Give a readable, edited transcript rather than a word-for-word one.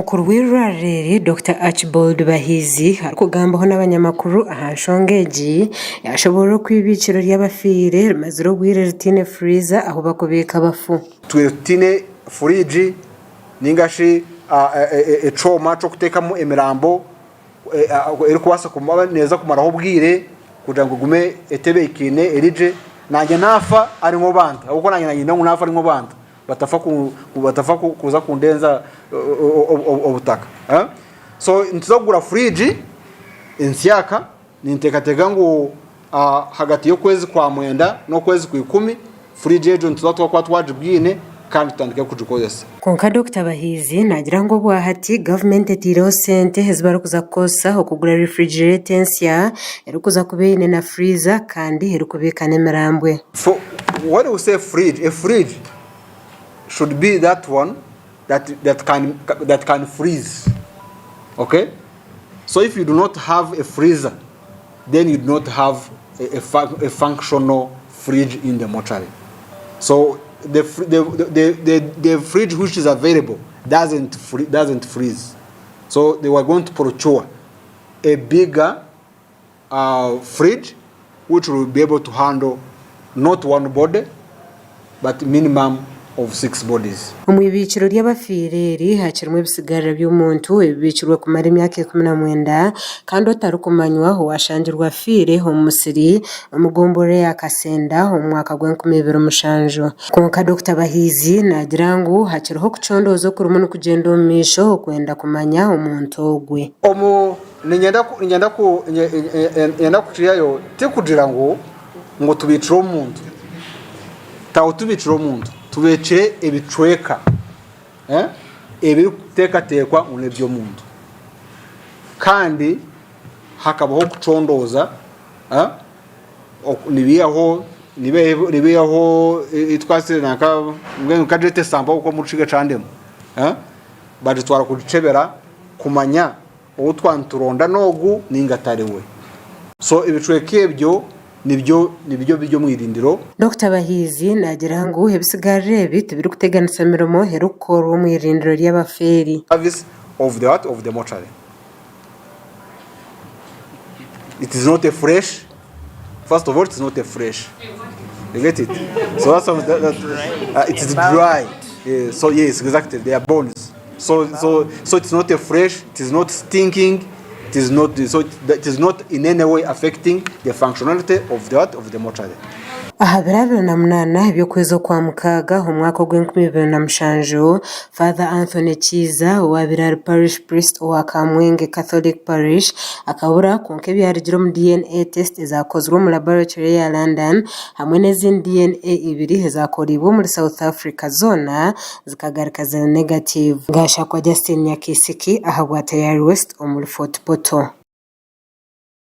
Mukuru w'Eirwariro Dr Archibald Bahizi akugambaho n'abanyamakuru ahanshongeji yashobora kwibiciro ry'abafire maziro gwire Tiryeine freezer aho bakubika abafu Tiryeine Furiigi ningashi ecoma cyo kutekamo emirambo erikuwasa kumaba neza kumaraho bwire kugira ngo gume etebe ikine erije nanjye nafa ari nko banda ahubwo nanjye nafa ari nko banda batafa kuza kundenza obutaka so ntizogura Furiigi insyaka nintekatega ngo hagati yo kwezi kwa mwenda no kwezi ku 10 Furiigi ejo ntizatwa kwa twajibwine kandi tutandika kujukozesa konka Dr Bahizi nagira ngo bwahati government etiro sente hezbara kuza kosa okugura refrigerator nsya erukuza kubeyine na freezer kandi herukubika nemerambwe. For what we say fridge, a fridge should be that one that can freeze. Okay? So if you do not have a freezer, then you do not have a functional fridge in the mortuary. So the fridge which is available doesn't freeze. So they were going to procure a bigger fridge which will be able to handle not one body but minimum of 6 bodies. Umwibiciro ry'abafireri hakirumwe bisigarira by'umuntu ibicirwe kumara imyaka 19 kandi otarukumanywaho washangirwa fire ho musiri umugombore yakasenda ho mwaka gwa 2007 konka Dr Bahizi nagira ngo hakiriho kucondozo kuri umuntu kugenda umisho kwenda kumanya umuntu ogwe omu nyenda kuciyayo tekugira ngo tubiciro umuntu tawo tubiciro umuntu tubece ebicweka ebitekatekwa unebyo muntu kandi hakabaho kucondoza nibiyaho itwasire naka ngene kajete samba uko muciga candemo baje twara kucebera kumanya uwo twanturonda nogu ningatariwe so ibicweke ebyo nibyo bijyo mwirindiro. Dr Bahizi nagira ngo hebisigarire bitu biri kuteganisa mirimo Erikuru mwirindiro ry'abaferi. Service of the mortuary. It is not a fresh. First of all, it is not a fresh. You get it? So that's it is dry. So yes, exactly. They are bones. So it's not a fresh. It is not stinking. It is not in any way affecting the functionality of the mortuary. Ahabirabiro na munana ibyo kwezo kwa mukaga mu mwaka w'2007 Father Anthony Chiza wa Birari Parish Priest wa Kamwenge Catholic Parish akabura konke byarigiro mu DNA test zakozwe mu laboratory ya London hamwe n'izindi DNA ibiri zakoribwe muri South Africa zona zikagaragaza negative. Gasha kwa Justin Nyakisiki ahabwa Tayari West muri Fortportal.